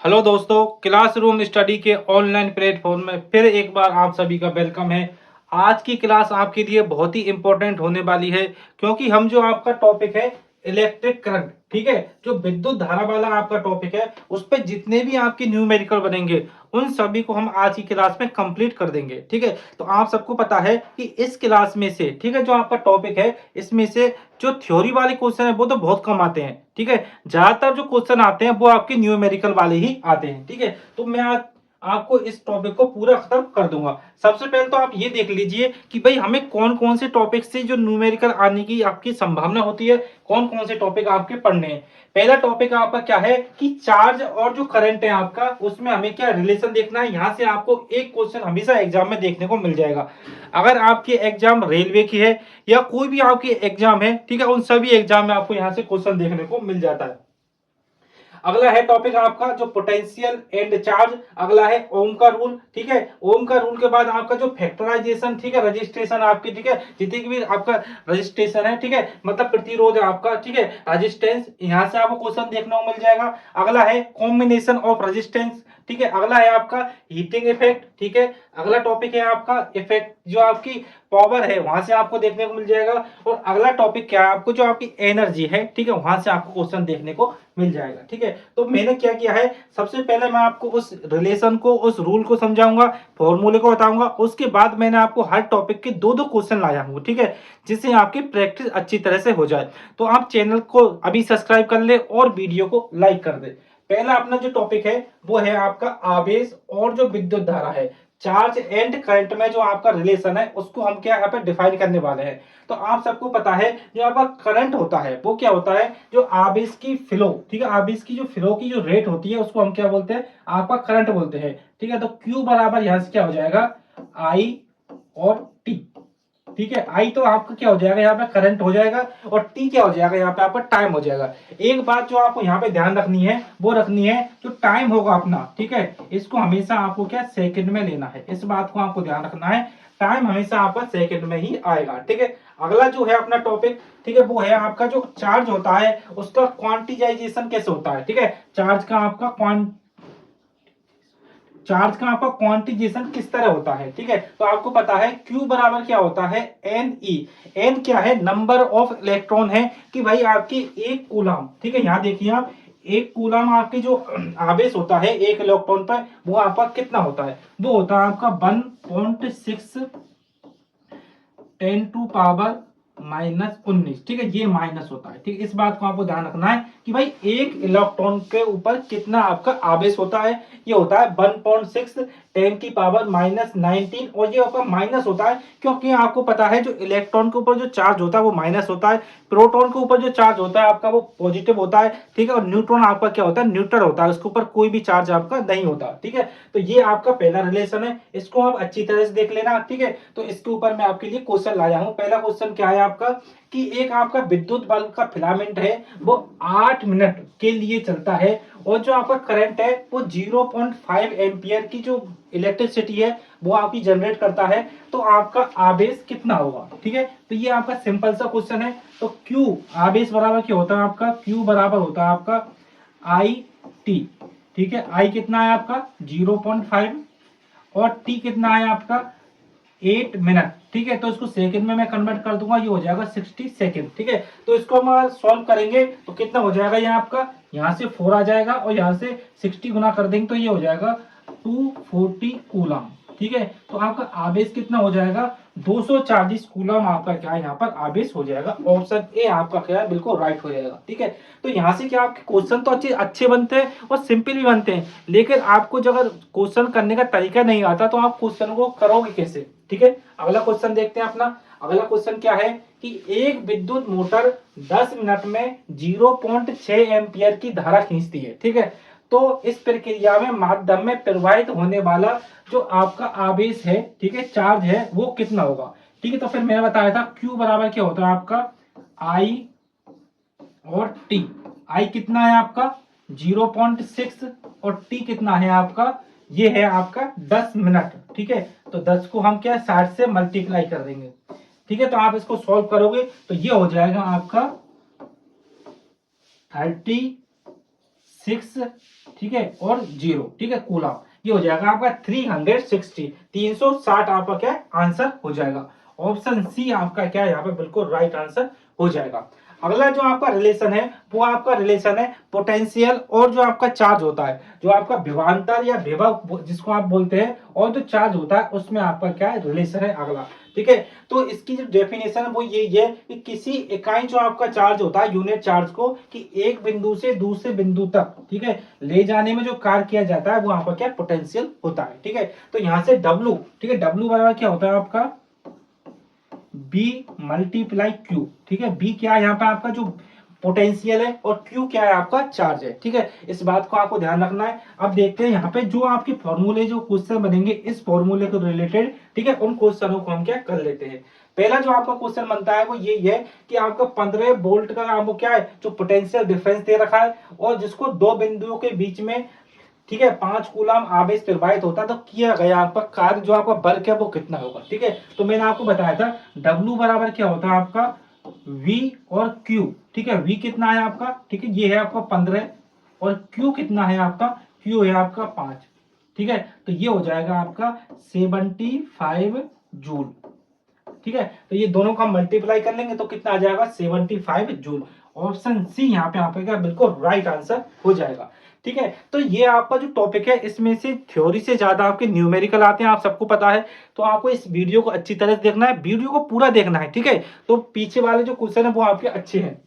Hello दोस्तों, classroom study के online platform में फिर एक बार आप सभी का वेलकम है। आज की क्लास आपके लिए बहुत ही इम्पोर्टेंट होने वाली है क्योंकि हम जो आपका टॉपिक है इलेक्ट्रिक करंट, ठीक है, जो विद्युत धारा वाला आपका टॉपिक है उस पे जितने भी आपके न्यूमेरिकल बनेंगे उन सभी को हम आज की क्लास में कंप्लीट कर देंगे। ठीक है, तो आप सबको पता है कि इस क्लास में से, ठीक है, जो आपका टॉपिक है इसमें से जो थ्योरी वाले क्वेश्चन है वो तो बहुत कम आते हैं। ठीक है, ज्यादातर जो क्वेश्चन आते हैं वो आपके न्यूमेरिकल वाले ही आते हैं। ठीक है, तो मैं आज आपको इस टॉपिक को पूरा खत्म कर दूंगा। सबसे पहले तो आप ये देख लीजिए कि भाई हमें कौन कौन से टॉपिक से जो न्यूमेरिकल आने की आपकी संभावना होती है, कौन कौन से टॉपिक आपके पढ़ने हैं। पहला टॉपिक आपका क्या है कि चार्ज और जो करंट है आपका, उसमें हमें क्या रिलेशन देखना है। यहां से आपको एक क्वेश्चन हमेशा एग्जाम में देखने को मिल जाएगा। अगर आपकी एग्जाम रेलवे की है या कोई भी आपकी एग्जाम है, ठीक है, उन सभी एग्जाम में आपको यहां से क्वेश्चन देखने को मिल जाता है। अगला है टॉपिक आपका जो पोटेंशियल एंड चार्ज, अगला है ओम का रूल। ठीक है, ओम का रूल के बाद आपका जो फैक्टराइजेशन, ठीक है, रजिस्ट्रेशन आपकी, ठीक है, जितने भी आपका रजिस्ट्रेशन है, ठीक है, मतलब प्रतिरोध है आपका, ठीक है, रेजिस्टेंस, यहां से आपको क्वेश्चन देखने को मिल जाएगा। अगला है कॉम्बिनेशन ऑफ रेजिस्टेंस, ठीक है, अगला है आपका हीटिंग इफेक्ट। ठीक है, अगला टॉपिक है आपका इफेक्ट जो आपकी पावर है वहां से आपको देखने को मिल जाएगा। और अगला टॉपिक क्या है आपको जो आपकी एनर्जी है, ठीक है, वहां से आपको क्वेश्चन देखने को मिल जाएगा। ठीक है, तो मैंने क्या किया है, सबसे पहले मैं आपको उस रिलेशन को, उस रूल को समझाऊंगा, फॉर्मूले को बताऊंगा, उसके बाद मैंने आपको हर टॉपिक के दो दो क्वेश्चन लाया हूँ। ठीक है, जिससे आपकी प्रैक्टिस अच्छी तरह से हो जाए। तो आप चैनल को अभी सब्सक्राइब कर ले और वीडियो को लाइक कर दे। पहला अपना जो टॉपिक है वो है आपका आवेश और जो विद्युत धारा है, चार्ज एंड करंट में जो आपका रिलेशन है उसको हम क्या यहाँ पे डिफाइन करने वाले हैं। तो आप सबको पता है जो आपका करंट होता है वो क्या होता है, जो आवेश की फ्लो, ठीक है, आवेश की जो फ्लो की जो रेट होती है उसको हम क्या बोलते हैं, आपका करंट बोलते हैं। ठीक है, तो Q बराबर यहां से क्या हो जाएगा, I और T। ठीक है, आई तो आपका क्या हो जाएगा यहाँ पे करंट हो जाएगा, और टी क्या हो जाएगा यहाँ पे आपका टाइम हो जाएगा। एक बात जो आपको यहाँ पे ध्यान रखनी है वो रखनी है जो टाइम होगा अपना, ठीक है, इसको हमेशा आपको क्या सेकंड में लेना है, इस बात को आपको ध्यान रखना है। टाइम हमेशा आपका सेकंड में ही आएगा। ठीक है, अगला जो है अपना टॉपिक, ठीक है, वो है आपका जो चार्ज होता है उसका क्वांटिजाइजेशन कैसे होता है। ठीक है, चार्ज का आपका क्वांटिजेशन किस तरह होता है। ठीक है, तो आपको पता है Q बराबर क्या होता है, Ne। N क्या है, नंबर ऑफ इलेक्ट्रॉन है कि भाई आपकी एक कूलम, ठीक है, यहाँ देखिए आप, एक कूलम आपकी जो आवेश होता है एक इलेक्ट्रॉन पर वो आपका कितना होता है, वो होता है आपका 1.6 10 टू पावर -19। ठीक है, ये माइनस होता है। ठीक है, इस बात को आपको ध्यान रखना है कि भाई एक इलेक्ट्रॉन के ऊपर कितना आपका आवेश होता है, ये होता है 1.6 10 की पावर -19, और ये आपका माइनस होता है क्योंकि आपको पता है जो इलेक्ट्रॉन के ऊपर जो चार्ज होता है वो माइनस होता है, प्रोटॉन के ऊपर जो चार्ज होता है आपका वो पॉजिटिव होता है। ठीक है, और न्यूट्रॉन आपका क्या होता है, न्यूट्रल होता है, उसके ऊपर कोई भी चार्ज आपका नहीं होता। ठीक है, तो ये आपका पहला रिलेशन है, इसको आप अच्छी तरह से देख लेना। ठीक है, तो इसके ऊपर मैं आपके लिए क्वेश्चन लाया हूं। पहला क्वेश्चन क्या है आपका कि एक आपका विद्युत बल्ब का फिलामेंट है वो 8 मिनट के लिए चलता है, और जो आपका करंट है वो 0.5 एम्पियर की जो इलेक्ट्रिसिटी है वो आपकी जनरेट करता है, तो आपका आवेश कितना होगा। ठीक है, तो ये आपका सिंपल सा क्वेश्चन है। तो Q आवेश बराबर क्या होता है आपका, Q बराबर होता है आपका I T। ठीक है, I कितना है आपका 0.5, और T कितना है आपका 8 मिनट। ठीक है, तो इसको सेकंड में मैं कन्वर्ट कर दूंगा, ये हो जाएगा 60 सेकंड। ठीक है, तो इसको हम सॉल्व करेंगे तो कितना हो जाएगा, यहाँ आपका यहाँ से 4 आ जाएगा और यहाँ से 60 गुना कर देंगे तो ये हो जाएगा 240 कूलम। ठीक है, तो आपका आवेश कितना हो जाएगा, 240 कूलम आपका क्या है यहाँ पर आवेश हो जाएगा। ऑप्शन ए आपका क्या है, बिल्कुल राइट हो जाएगा। ठीक है, तो यहाँ से क्या आपके क्वेश्चन तो अच्छे अच्छे बनते हैं और सिंपल भी बनते हैं, लेकिन आपको जब अगर क्वेश्चन करने का तरीका नहीं आता तो आप क्वेश्चन को करोगे कैसे। ठीक है, अगला क्वेश्चन देखते हैं अपना। अगला क्वेश्चन क्या है कि एक विद्युत मोटर 10 मिनट में 0.6 एम्पियर की धारा खींचती है। ठीक है, तो इस प्रक्रिया में माध्यम में प्रवाहित होने वाला जो आपका आवेश है, ठीक है, चार्ज है, वो कितना होगा। ठीक है, तो फिर मैंने बताया था Q बराबर क्या होता है आपका I और T। I कितना है आपका 0.6, और T कितना है आपका, ये है आपका 10 मिनट। ठीक है, तो 10 को हम क्या 60 से मल्टीप्लाई कर देंगे। ठीक है, तो आप इसको सॉल्व करोगे तो ये हो जाएगा आपका 36 6, ठीक है, और 0, ठीक है, कूलम। ये हो जाएगा आपका 360, 360 आपका क्या आंसर हो जाएगा। ऑप्शन सी आपका क्या है यहाँ पे बिल्कुल राइट आंसर हो जाएगा। अगला जो आपका रिलेशन है वो आपका रिलेशन है पोटेंशियल और जो आपका चार्ज होता है, जो आपका विभवांतर या विभव जिसको आप बोलते हैं, और जो चार्ज होता है उसमें आपका क्या है रिलेशन है अगला, ठीक है। तो इसकी जो डेफिनेशन है वो ये है कि किसी इकाई जो आपका चार्ज होता है यूनिट चार्ज को कि एक बिंदु से दूसरे बिंदु तक, ठीक है, ले जाने में जो कार्य किया जाता है वो आपका क्या पोटेंशियल होता है, ठीक है। तो यहाँ से W, ठीक है, W बराबर क्या होता है आपका B मल्टीप्लाई Q, ठीक है। B क्या है यहाँ पे आपका जो पोटेंशियल है और Q क्या है आपका चार्ज है, ठीक है। इस बात को आपको ध्यान रखना है। अब देखते हैं यहाँ पे जो आपके फॉर्मूले जो क्वेश्चन बनेंगे इस फॉर्मूले को रिलेटेड, ठीक है, उन क्वेश्चनों को हम क्या कर लेते हैं। पहला जो आपका क्वेश्चन बनता है वो ये है कि आपका 15 वोल्ट का आपको क्या है जो पोटेंशियल डिफरेंस दे रखा है और जिसको दो बिंदुओं के बीच में, ठीक है, 5 कूलम आवेश प्रवाहित होता है, तो किया गया आपका कार्य जो आपका वर्क है वो कितना होगा, ठीक है। तो मैंने आपको बताया था W बराबर क्या होता है आपका V और Q, ठीक है। V कितना है आपका, ठीक है, ये है आपका 15 और Q कितना है आपका, Q है आपका 5, ठीक है। तो ये हो जाएगा आपका 75 जूल, ठीक है। तो ये दोनों का हम मल्टीप्लाई कर लेंगे तो कितना आ जाएगा 75 जूल। ऑप्शन सी यहाँ पे आपका बिल्कुल राइट आंसर हो जाएगा, ठीक है। तो ये आपका जो टॉपिक है इसमें से थ्योरी से ज्यादा आपके न्यूमेरिकल आते हैं, आप सबको पता है। तो आपको इस वीडियो को अच्छी तरह से देखना है, वीडियो को पूरा देखना है, ठीक है। तो पीछे वाले जो क्वेश्चन है वो आपके अच्छे हैं,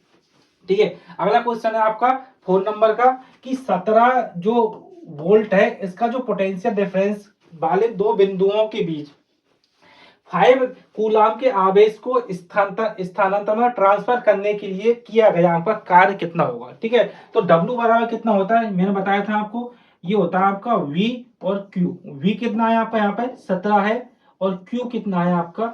ठीक है। अगला क्वेश्चन है आपका 4 नंबर का कि 17 जो वोल्ट है इसका जो पोटेंशियल डिफरेंस वाले दो बिंदुओं के बीच 5 कूलाम के आवेश को स्थानांतर में ट्रांसफर करने के लिए किया गया आपका कार्य कितना होगा, ठीक है। तो W बराबर कितना होता है मैंने बताया था आपको, ये होता है आपका V और Q। V कितना है आपका यहाँ पे 17 है और Q कितना है आपका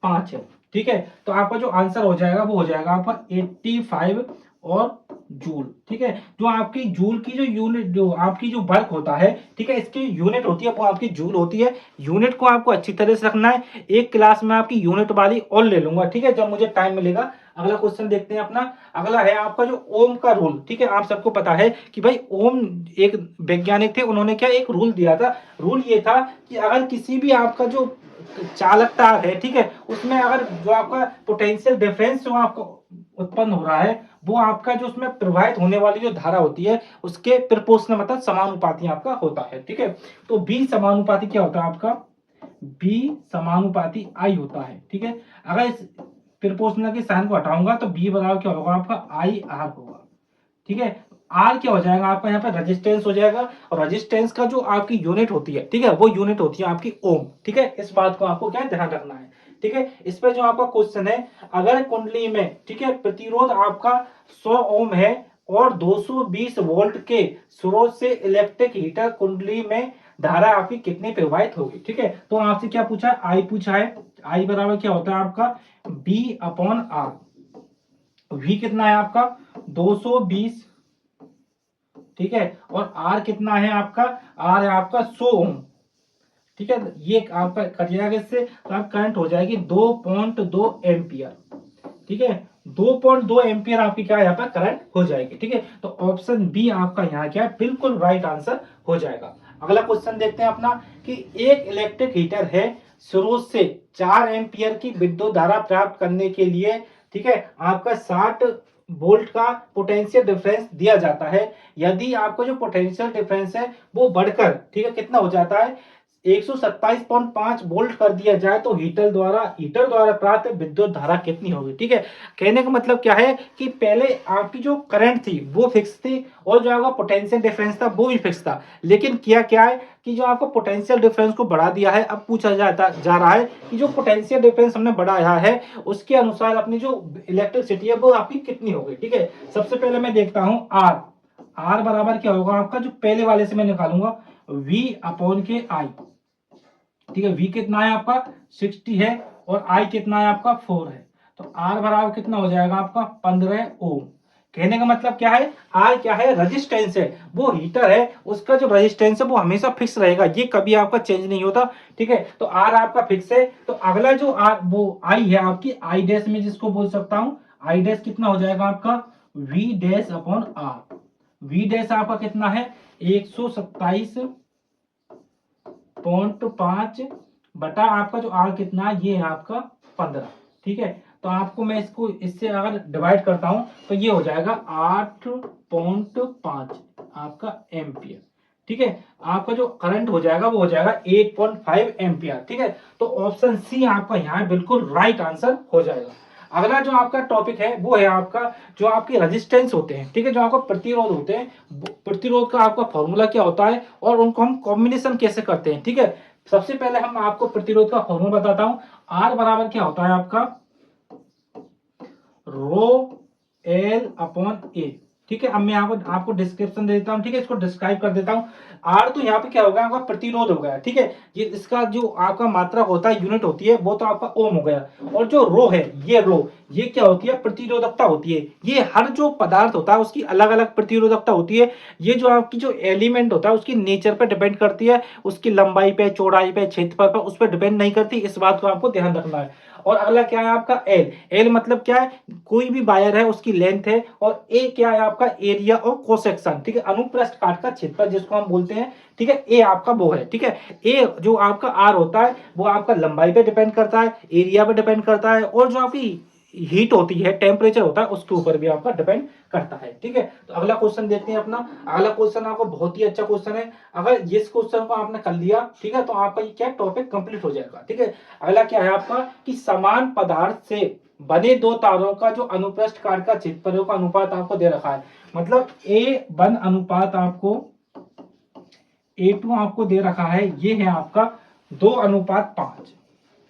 5 है, ठीक है। तो आपका जो आंसर हो जाएगा वो हो जाएगा आपका 85 और जूल, ठीक है। जो आपकी जूल की जो यूनिट जो आपकी जो वर्क होता है, ठीक है, इसकी यूनिट होती है वो आपकी जूल होती है। यूनिट को आपको अच्छी तरह से रखना है। एक क्लास में आपकी यूनिट वाली और ले लूंगा, ठीक है, जब मुझे टाइम मिलेगा। अगला क्वेश्चन देखते हैं अपना। अगला है आपका जो ओम का रूल, ठीक है। आप सबको पता है कि भाई ओम एक वैज्ञानिक थे, उन्होंने क्या एक रूल दिया था। रूल ये था कि अगर किसी भी आपका जो चालक तार है, ठीक है, उसमें अगर जो आपका पोटेंशियल डिफरेंस जो आपको उत्पन्न हो रहा है वो आपका जो उसमें प्रवाहित होने वाली जो धारा होती है उसके प्रोपोर्शनल मतलब समानुपाती आपका होता है, ठीक है। तो बी समानुपाती क्या होता है आपका, बी समानुपाती आई होता है, ठीक है। अगर इस प्रोपोर्शनल के साइन को हटाऊंगा तो बी बराबर क्या होगा आपका आई आर होगा, ठीक है। आर क्या हो जाएगा आपका यहाँ पे रेजिस्टेंस हो जाएगा, और रेजिस्टेंस का जो आपकी यूनिट होती है, ठीक है, वो यूनिट होती है आपकी ओम, ठीक है। इस बात को आपको क्या ध्यान रखना है, ठीक है। इस पे जो आपका क्वेश्चन है, अगर कुंडली में, ठीक है, प्रतिरोध आपका 100 ओम है और 220 वोल्ट के स्रोत से इलेक्ट्रिक हीटर कुंडली में धारा आपकी कितनी प्रवाहित होगी, ठीक है। तो आपसे क्या पूछा, आई पूछा है। आई बराबर क्या होता है आपका बी अपॉन आर। वी कितना है आपका 220, ठीक है, और आर कितना है आपका, आर है आपका 100 ओम, ठीक है। ये आपका कट जाएगा इससे, तो आप करंट हो जाएगी 2.2 एम्पियर, ठीक है। 2.2 एम्पियर आपकी क्या है यहाँ पर करंट हो जाएगी, ठीक है। तो ऑप्शन बी आपका यहाँ क्या है बिल्कुल राइट आंसर हो जाएगा। अगला क्वेश्चन देखते हैं अपना कि एक इलेक्ट्रिक हीटर है, स्रोत से 4 एम्पियर की विद्युत धारा प्राप्त करने के लिए, ठीक है, आपका 60 वोल्ट का पोटेंशियल डिफरेंस दिया जाता है। यदि आपका जो पोटेंशियल डिफरेंस है वो बढ़कर, ठीक है, कितना हो जाता है 127.5 वोल्ट कर दिया जाए तो हीटर द्वारा प्राप्त विद्युत धारा कितनी होगी, ठीक है। कहने का मतलब क्या है कि पहले आपकी जो करंट थी वो फिक्स थी और जो आपका पोटेंशियल डिफरेंस था वो भी फिक्स था, लेकिन किया क्या है कि जो आपको पोटेंशियल डिफरेंस को बढ़ा दिया है। अब पूछा जा रहा है कि जो पोटेंशियल डिफरेंस हमने बढ़ाया है उसके अनुसार अपनी जो इलेक्ट्रिसिटी है वो आपकी कितनी होगी, ठीक है। सबसे पहले मैं देखता हूं आर। आर बराबर क्या होगा आपका, जो पहले वाले से मैं निकालूंगा V अपॉन के आई, ठीक है। V कितना है आपका 60 है और I कितना है आपका 4 है, तो R बराबर कितना हो जाएगा आपका 15 ओम। कहने का मतलब क्या है, R क्या है रेजिस्टेंस है, वो हीटर है उसका जो रेजिस्टेंस है वो हमेशा फिक्स रहेगा, ये कभी आपका चेंज नहीं होता, ठीक है। तो R आपका फिक्स है। तो अगला जो R वो I है आपकी I डैश में जिसको बोल सकता हूं I डैश कितना हो जाएगा आपका V dash upon R, V dash आपका कितना है 127.5 बटा आपका जो आर कितना है ये है आपका 15। ठीक है, तो आपको मैं इसको इससे अगर डिवाइड करता हूं तो ये हो जाएगा 8.5 आपका एम्पियर। ठीक है, आपका जो करंट हो जाएगा वो हो जाएगा 8.5 एम्पियर। ठीक है, तो ऑप्शन सी आपका यहाँ बिल्कुल राइट आंसर हो जाएगा। अगला जो आपका टॉपिक है वो है आपका जो आपके रेजिस्टेंस होते हैं। ठीक है, जो आपका प्रतिरोध होते हैं, प्रतिरोध का आपका फॉर्मूला क्या होता है और उनको हम कॉम्बिनेशन कैसे करते हैं। ठीक है, सबसे पहले हम आपको प्रतिरोध का फॉर्मूला बताता हूं। आर बराबर क्या होता है आपका रो एल अपॉन ए। ठीक है, अब मैं आपको डिस्क्रिप्शन दे देता हूँ। ठीक है, इसको डिस्क्राइब कर देता हूँ। आर तो यहाँ पे क्या होगा आपका प्रतिरोध हो गया। ठीक है, ये इसका जो आपका मात्रा होता है यूनिट होती है वो तो आपका ओम हो गया। और जो रो है ये क्या होती है प्रतिरोधकता होती है। ये हर जो पदार्थ होता है उसकी अलग अलग प्रतिरोधकता होती है। ये जो आपकी जो एलिमेंट होता है उसकी नेचर पर डिपेंड करती है, उसकी लंबाई पे, चौड़ाई पे, क्षेत्रफल पर, उस पर डिपेंड नहीं करती। इस बात को आपको ध्यान रखना है। और अगला क्या है आपका एल। एल मतलब क्या है, कोई भी वायर है उसकी लेंथ है। और ए क्या है आपका एरिया और क्रॉस सेक्शन। ठीक है, अनुप्रस्थ काट का क्षेत्रफल जिसको हम बोलते हैं। ठीक है, ए आपका वो है। ठीक है, ए जो आपका आर होता है वो आपका लंबाई पे डिपेंड करता है, एरिया पे डिपेंड करता है, और जो आपकी हीट होती है, टेम्परेचर होता है, उसके ऊपर भी आपका डिपेंड करता है। ठीक है, तो अगला क्वेश्चन देखते हैं अपना। अगला क्वेश्चन आपको बहुत ही अच्छा क्वेश्चन है। अगर इस क्वेश्चन को आपने कर लिया, ठीक है, तो आपका ये क्या टॉपिक कंप्लीट हो जाएगा। ठीक है, अगला क्या है आपका कि समान पदार्थ से बने दो तारों का जो अनुप्रस्थ काट का क्षेत्रफल का अनुपात आपको दे रखा है। मतलब A1 अनुपात आपको A2 आपको दे रखा है, ये है आपका 2:5।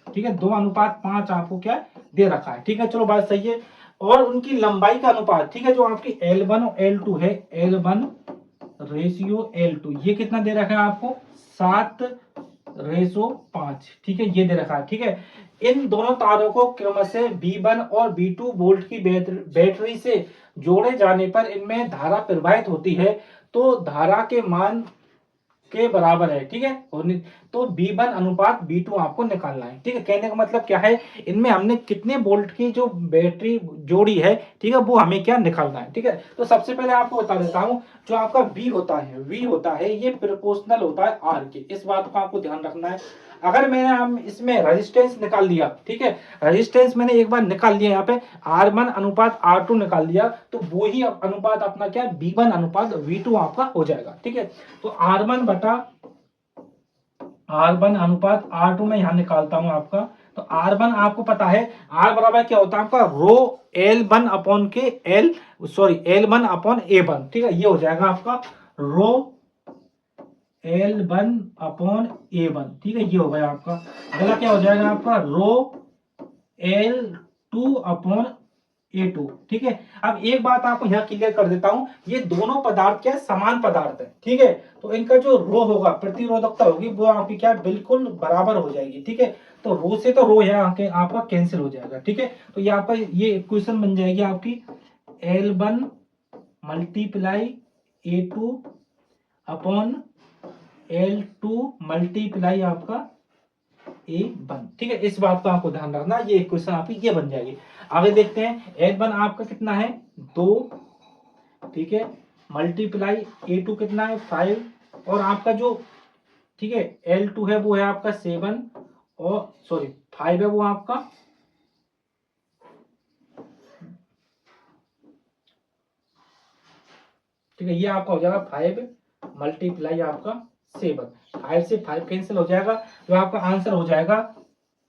ठीक है, 2:5 आपको क्या दे रखा है। ठीक है, चलो बात सही है। और उनकी लंबाई का अनुपात, ठीक है, जो आपकी L1 और L2 है, L1 रेशियो L2 ये कितना दे रखा है आपको 7:5। ठीक है, ये दे रखा है। ठीक है, इन दोनों तारों को क्रमशः B1 और B2 वोल्ट की बैटरी से जोड़े जाने पर इनमें धारा प्रवाहित होती है। तो धारा के मान के बराबर है। ठीक है, तो B1 अनुपात B2 आपको निकालना है। ठीक है, कहने का मतलब क्या है, इनमें हमने कितने वोल्ट की जो बैटरी जोड़ी है, ठीक है, वो हमें क्या निकालना है। ठीक है, तो सबसे पहले आपको बता देता हूं, जो आपका V होता है ये प्रोपोर्शनल होता है R के। इस बात को आपको ध्यान रखना है। अगर मैंने हम इसमें रेजिस्टेंस निकाल लिया, ठीक है, रेजिस्टेंस मैंने एक बार निकाल लिया, यहाँ पे R1 अनुपात R2 निकाल लिया, तो वो ही अनुपात अपना क्या B1 अनुपात V2 आपका हो जाएगा। ठीक है, तो R1 बटा R1 अनुपात R2 में यहां निकालता हूं आपका। तो R1 आपको पता है R बराबर क्या होता है आपका रो L1 अपॉन के L1 अपॉन A1। ठीक है, ये हो जाएगा आपका रो L1 अपॉन A1। ठीक है, ये हो गया आपका। अगला क्या हो जाएगा आपका रो L2 अपॉन A2। ठीक है, अब एक बात आपको यहाँ क्लियर कर देता हूं, ये दोनों पदार्थ क्या है समान पदार्थ है। ठीक है, तो इनका जो रो होगा प्रतिरोधकता होगी वो आपकी क्या बिल्कुल बराबर हो जाएगी। ठीक है, तो रो से तो रो यहाँ के आपका कैंसिल हो जाएगा। ठीक है, तो ये आपका ये इक्वेशन बन जाएगी आपकी L1 multiply A2 upon L2 multiply आपका A1। ठीक है, इस बात का आपको ध्यान रखना, ये इक्वेशन आपकी ये बन जाएगी। आगे देखते हैं, L1 आपका कितना है 2, ठीक है, मल्टीप्लाई A2 कितना है 5, और आपका जो ठीक है L2 है वो है आपका 7, और 5 है वो आपका, ठीक है, ये आपका हो जाएगा 5 मल्टीप्लाई आपका 7। 5 से 5 कैंसिल हो जाएगा, तो आपका आंसर हो जाएगा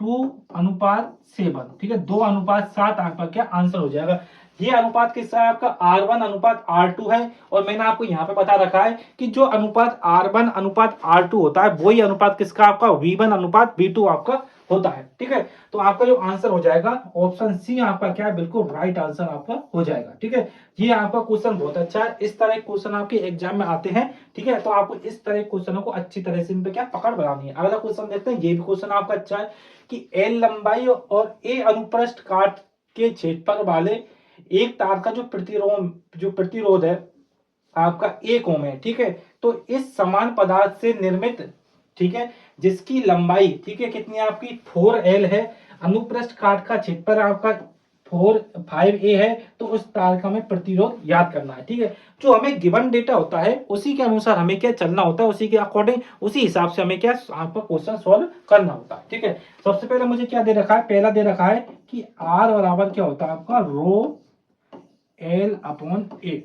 2:7। ठीक है, 2:7 आपका क्या आंसर हो जाएगा। ये अनुपात किसका है आपका R1 अनुपात R2 है। और मैंने आपको यहाँ पे बता रखा है कि जो अनुपात R1 अनुपात R2 होता है वही अनुपात किसका आपका V1 अनुपात V2 आपका होता है। ठीक है, तो आपका जो आंसर हो जाएगा ऑप्शन सी आपका क्या है बिल्कुल राइट आंसर आपका हो जाएगा। ठीक है, ये आपका क्वेश्चन बहुत अच्छा है। इस तरह क्वेश्चन आपके एग्जाम में आते हैं। ठीक है, तो आपको इस तरह क्वेश्चनों को अच्छी तरह से इन पे क्या पकड़ बनानी है। अगला क्वेश्चन देखते हैं, ये भी क्वेश्चन आपका अच्छा है कि L लंबाई और A अनुप्रस्थ काट के क्षेत्रफल वाले एक तार का जो प्रतिरोध है आपका 1 ओम है। ठीक है, तो इस समान पदार्थ से निर्मित, ठीक है, जिसकी लंबाई, ठीक है, कितनी आपकी 4L है, अनुप्रस्थ काट का क्षेत्रफल आपका 5A है, तो उस तार का हमें प्रतिरोध याद करना है। ठीक है, जो हमें गिवन डेटा होता है उसी के अनुसार हमें क्या चलना होता है, उसी के अकॉर्डिंग, उसी हिसाब से हमें क्या आपका क्वेश्चन सॉल्व करना होता है। ठीक है, सबसे पहले मुझे क्या दे रखा है, पहला दे रखा है कि R बराबर क्या होता है आपका रो L अपॉन A।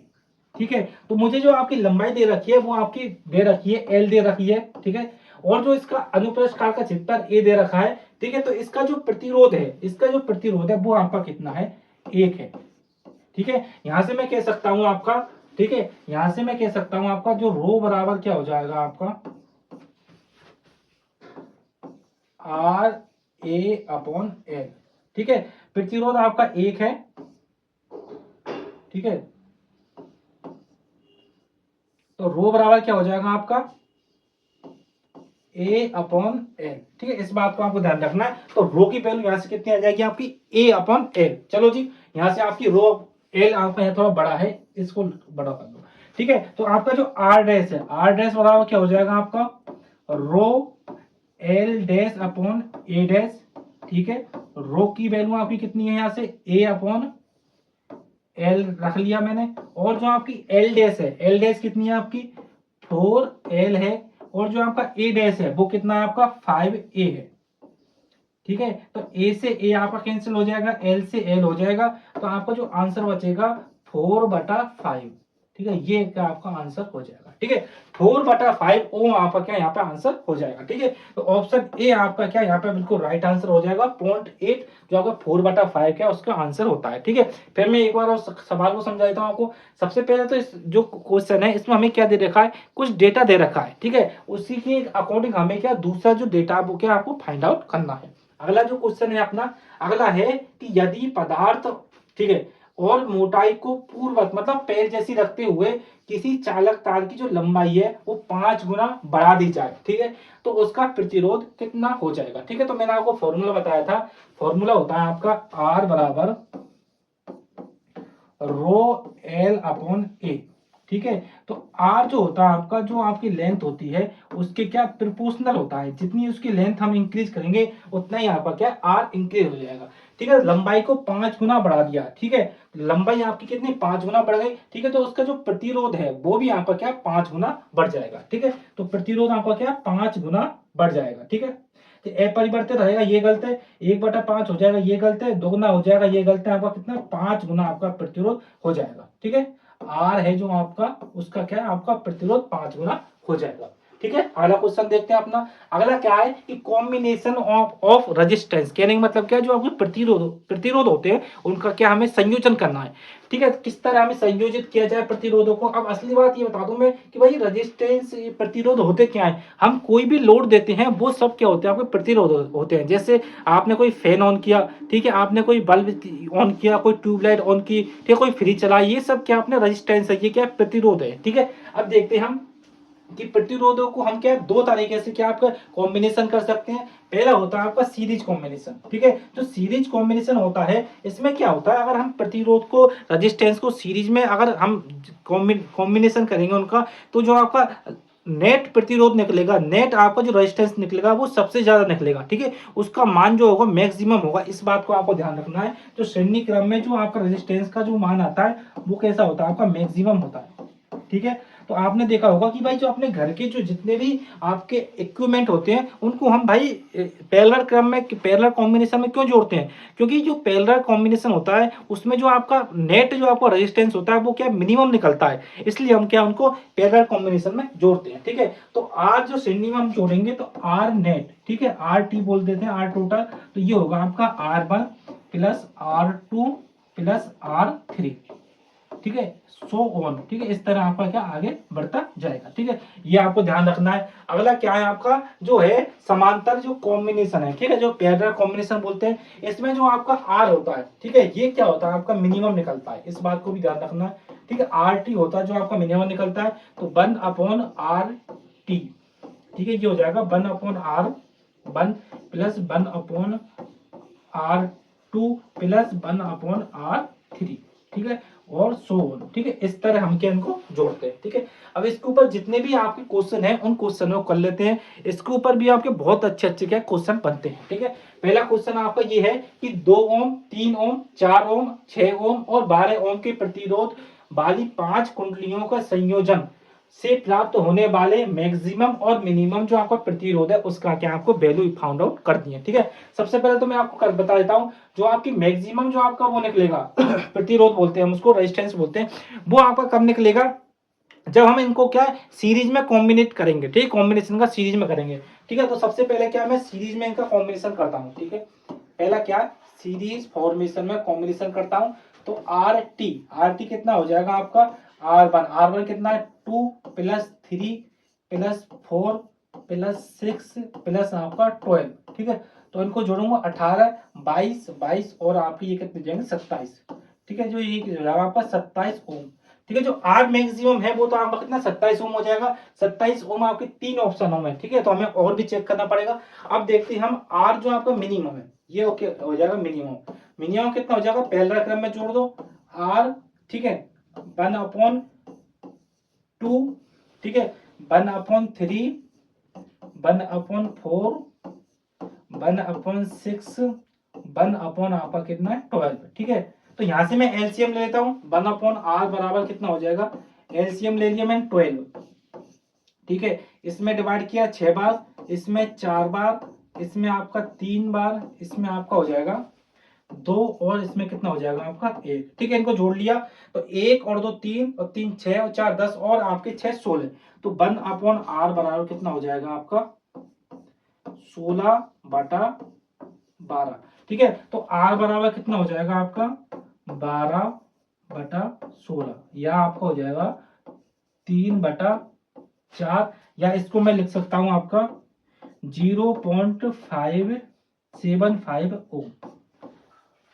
ठीक है, तो मुझे जो आपकी लंबाई दे रखी है वो आपकी दे रखी है L दे रखी है। ठीक है, और जो इसका अनुप्रस्थ काट का क्षेत्रफल A दे रखा है। ठीक है, तो इसका जो प्रतिरोध है, इसका जो प्रतिरोध है वो आपका कितना है, 1 है। ठीक है, यहां से मैं कह सकता हूं आपका, ठीक है, यहां से मैं कह सकता हूं आपका जो रो बराबर क्या हो जाएगा आपका RA/L। ठीक है, प्रतिरोध आपका 1 है। ठीक है, तो रो बराबर क्या हो जाएगा आपका A/L। ठीक है, इस बात को आपको ध्यान रखना है। तो रो की वैल्यू यहां से कितनी आ जाएगी आपकी A/L। चलो जी, यहां से आपकी रो L आपका यहाँ थोड़ा बड़ा है, इसको बड़ा कर दो। ठीक है, तो आपका जो R डैश है, R डैश बराबर क्या हो जाएगा आपका रो L dash upon A dash. ठीक है, रो की वैल्यू आपकी कितनी है, यहाँ से A/L रख लिया मैंने। और जो आपकी L डैश है, L डैश कितनी है आपकी 4L है। और जो आपका A डैश है वो कितना है आपका 5A है। ठीक है, तो A से A आपका कैंसिल हो जाएगा, L से L हो जाएगा, तो आपका जो आंसर बचेगा 4/5। ठीक है, ये क्या आपका आंसर हो जाएगा। ठीक है, 4/5 ओम आपका क्या यहाँ पे आंसर हो जाएगा। ठीक है, तो ऑप्शन ए आपका क्या यहाँ पे बिल्कुल राइट आंसर हो जाएगा। 0.8 जो आपका 4/5 क्या उसका आंसर होता है। ठीक है, फिर मैं एक बार और सवाल को समझा देता हूँ आपको। सबसे पहले तो इस जो क्वेश्चन है इसमें हमें क्या दे रखा है, कुछ डेटा दे रखा है। ठीक है, उसी के अकॉर्डिंग हमें क्या दूसरा जो डेटा वो क्या आपको फाइंड आउट करना है। अगला जो क्वेश्चन है अपना, अगला है कि यदि पदार्थ, ठीक है, और मोटाई को पूर्ववत मतलब पैर जैसी रखते हुए किसी चालक तार की जो लंबाई है वो 5 गुना बढ़ा दी जाए, ठीक है, तो उसका प्रतिरोध कितना हो जाएगा। ठीक है, तो मैंने आपको फॉर्मूला बताया था। फॉर्मूला होता है आपका R बराबर रो L अपॉन A। ठीक है, तो R जो होता है आपका, जो आपकी लेंथ होती है उसके क्या प्रोपोर्शनल होता है, जितनी उसकी लेंथ हम इंक्रीज करेंगे उतना ही आपका क्या R इंक्रीज हो जाएगा। ठीक है, लंबाई को 5 गुना बढ़ा दिया। ठीक है, लंबाई आपकी कितनी 5 गुना बढ़ गई। ठीक है, तो उसका जो प्रतिरोध है वो भी आपका क्या 5 गुना बढ़ जाएगा। ठीक है, तो प्रतिरोध आपका क्या 5 गुना बढ़ जाएगा। ठीक है, तो अपरिवर्तित रहेगा, ये गलत है, 1/5 हो जाएगा, ये गलत है, दोगुना हो जाएगा, ये गलत है, आपका कितना 5 गुना आपका प्रतिरोध हो जाएगा। ठीक है, आर है जो आपका उसका क्या है आपका प्रतिरोध 5 गुना हो जाएगा। ठीक है, अगला क्वेश्चन देखते हैं अपना। अगला क्या है कि कॉम्बिनेशन ऑफ रेजिस्टेंस, कहने का मतलब क्या है, जो आपके प्रतिरोध होते हैं उनका क्या हमें संयोजन करना है। ठीक है, किस तरह हमें संयोजित किया जाए प्रतिरोधों को। अब असली बात ये बता दूं मैं कि भाई रेजिस्टेंस प्रतिरोध होते क्या है। हम कोई भी लोड देते हैं वो सब क्या होते हैं आपके प्रतिरोध होते हैं। जैसे आपने कोई फैन ऑन किया, ठीक है, आपने कोई बल्ब ऑन किया, कोई ट्यूबलाइट ऑन की, ठीक है, कोई फ्रिज चलाई, ये सब क्या अपने रेजिस्टेंस है, ये क्या प्रतिरोध है। ठीक है, अब देखते हैं हम कि प्रतिरोधों को हम क्या दो तरीके से क्या आपका कॉम्बिनेशन कर सकते हैं। पहला होता है आपका सीरीज कॉम्बिनेशन। ठीक है, जो सीरीज कॉम्बिनेशन होता है इसमें क्या होता है, अगर हम प्रतिरोध को रेजिस्टेंस को सीरीज में अगर हम कॉम्बिनेशन करेंगे उनका, तो जो आपका नेट प्रतिरोध निकलेगा, नेट आपका जो रेजिस्टेंस निकलेगा वो सबसे ज्यादा निकलेगा। ठीक है, उसका मान जो होगा मैक्सिमम होगा। इस बात को आपको ध्यान रखना है। तो श्रेणी क्रम में जो आपका रेजिस्टेंस का जो मान आता है वो कैसा होता है आपका मैक्सिमम होता है। ठीक है, तो आपने देखा होगा कि भाई जो अपने घर के जो जितने भी आपके इक्विपमेंट होते हैं उनको हम भाई पैरेलल क्रम में, पैरेलल कॉम्बिनेशन में क्यों जोड़ते हैं, क्योंकि जो पैरेलल कॉम्बिनेशन होता है उसमें जो आपका नेट जो आपका रेजिस्टेंस होता है वो क्या मिनिमम निकलता है, इसलिए हम क्या उनको पैरेलल कॉम्बिनेशन में जोड़ते हैं। ठीक है, तो आर जो श्रेणी में हम जोड़ेंगे तो आर नेट, ठीक है, आर टी बोल देते हैं, आर टोटल, तो ये होगा आपका R1 plus R2 plus R3। ठीक है, सो ऑन। ठीक है, इस तरह आपका क्या आगे बढ़ता जाएगा। ठीक है, ये आपको ध्यान रखना है। अगला क्या है आपका जो है समांतर जो कॉम्बिनेशन है, ठीक है, जो पैरेलल कॉम्बिनेशन बोलते हैं, इसमें जो आपका आर होता है, ठीक है, ये क्या होता है आपका मिनिमम निकलता है, इस बात को भी ध्यान रखना है। ठीक है, आर टी होता है जो आपका मिनिमम निकलता है, तो 1/R टी। ठीक है, ये हो जाएगा 1/R1 plus 1/R2 plus 1/R3। ठीक है, और सो ऑन। ठीक है, इस तरह हम क्या इनको जोड़ते हैं। ठीक है, अब इसके ऊपर जितने भी आपके क्वेश्चन हैं उन क्वेश्चनों को कर लेते हैं। इसके ऊपर भी आपके बहुत अच्छे अच्छे क्या क्वेश्चन बनते हैं। ठीक है, पहला क्वेश्चन आपका ये है कि 2 ओम, 3 ओम, 4 ओम, 6 ओम और 12 ओम के प्रतिरोध वाली 5 कुंडलियों का संयोजन से प्राप्त होने वाले मैक्सिमम और मिनिमम जो आपका प्रतिरोध है उसका क्या आपको वैल्यू फाउंड आउट कर दिए। ठीक है, सबसे पहले तो मैं आपको कर बता देता हूं, जो आपकी मैक्सिमम जो आपका वो निकलेगा प्रतिरोध बोलते हैं हम उसको, रेजिस्टेंस बोलते हैं, वो आपका कब निकलेगा, जब हम इनको क्या सीरीज में कॉम्बिनेट करेंगे। ठीक है, कॉम्बिनेशन का सीरीज में करेंगे। ठीक है, तो सबसे पहले क्या मैं सीरीज में इनका कॉम्बिनेशन करता हूँ। ठीक है, पहला क्या सीरीज फॉर्मेशन में कॉम्बिनेशन करता हूँ, तो आर टी कितना हो जाएगा आपका, आर वन कितना है 2 प्लस 3 प्लस 4 प्लस 6 प्लस आपका 12। ठीक है, तो इनको जोड़ूंगा 18 22 22 और आपकी ये कितने जाएंगे 27। ठीक है, जो ये जो है आपका 27 ओम। ठीक है, जो आर मैक्सिमम है वो तो आपका कितना 27 ओम हो जाएगा। 27 ओम आपके 3 ऑप्शन होंगे। ठीक है, तो हमें और भी चेक करना पड़ेगा। अब देखते हैं हम आर जो आपका मिनिमम है ये ओके हो जाएगा मिनिमम। मिनिमम कितना हो जाएगा, पहला क्रम में जोड़ दो आर। ठीक है, 1/2। ठीक है, 1/3, 1/4, 1/6, 1 आपका कितना है 12। ठीक है, तो यहां से मैं एलसीएम ले लेता हूं, 1/r बराबर कितना हो जाएगा, एलसीएम ले लिया मैंने 12। ठीक है, इसमें डिवाइड किया 6 बार, इसमें 4 बार, इसमें आपका 3 बार, इसमें आपका हो जाएगा 2 और इसमें कितना हो जाएगा आपका 1। ठीक है, इनको जोड़ लिया तो 1 और 2 3 और 3 6 और 4 10 और आपके 6 16। तो 1/r बराबर कितना हो जाएगा आपका 16/12। ठीक है, तो r बराबर कितना हो जाएगा आपका 12/16, या आपका हो जाएगा 3/4, या इसको मैं लिख सकता हूं आपका 0.575 ओम।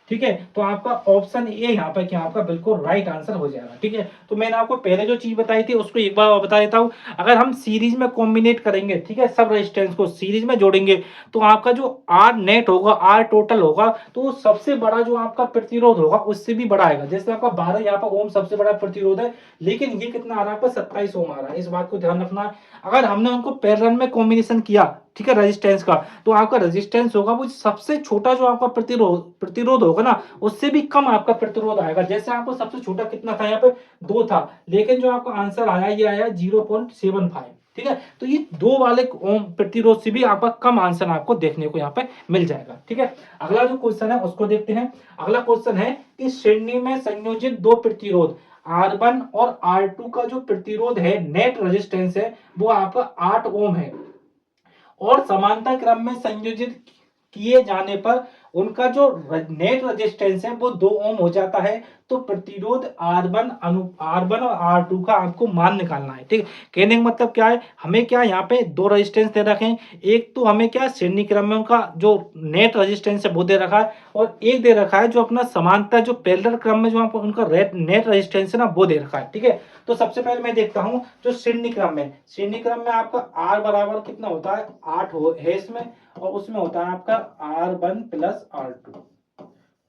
ठीक है, तो आपका ऑप्शन ए यहाँ पर क्या आपका बिल्कुल राइट आंसर हो जाएगा। ठीक है, तो मैंने आपको पहले जो चीज बताई थी उसको एक बार और बता देता हूँ। अगर हम सीरीज में कॉम्बिनेट करेंगे, ठीक है, सब रेजिस्टेंस को सीरीज में जोड़ेंगे, तो आपका जो आर नेट होगा, आर टोटल होगा, तो सबसे बड़ा जो आपका प्रतिरोध होगा उससे भी बड़ा आएगा। जैसे आपका 12 यहाँ पर ओम सबसे बड़ा प्रतिरोध है, लेकिन ये कितना आ रहा है आपका 27 ओम आ रहा है। इस बात को ध्यान रखना है। अगर हमने उनको पैरेलल में कॉम्बिनेशन किया, ठीक है, रेजिस्टेंस का, तो आपका रेजिस्टेंस होगा वो सबसे छोटा जो आपका प्रतिरोध होगा ना, उससे भी कम आपका प्रतिरोध आएगा। जैसे आपको सबसे छोटा कितना था यहाँ पे 2 था, लेकिन जो आपका आंसर आया ये आया 0.75। ठीक है, तो ये 2 वाले ओम प्रतिरोध से भी आपका कम आंसर आपको देखने को यहाँ पे मिल जाएगा। ठीक है, अगला जो क्वेश्चन है उसको देखते हैं। अगला क्वेश्चन है कि श्रेणी में संयोजित 2 प्रतिरोध R1 और R2 का जो प्रतिरोध है, नेट रेजिस्टेंस है, वो आपका 8 ओम है, और समांतर क्रम में संयोजित किए जाने पर उनका जो नेट रेजिस्टेंस है वो 2 ओम हो जाता है। तो प्रतिरोध R1 और R2 का आपको मान निकालना है। ठीक है, कहने का मतलब क्या है, हमें क्या यहाँ पे 2 रेजिस्टेंस दे रखे हैं। एक तो हमें क्या श्रेणी क्रम में उनका जो नेट रेजिस्टेंस है वो दे रखा है, और एक दे रखा है जो अपना समांतर जो पैरेलल क्रम में जो आपको उनका नेट रेजिस्टेंस है ना वो दे रखा है। ठीक है, तो सबसे पहले मैं देखता हूं जो श्रेणी क्रम में आपका R बराबर कितना होता है 8 है इसमें, और उसमें होता है आपका R1 प्लस R2।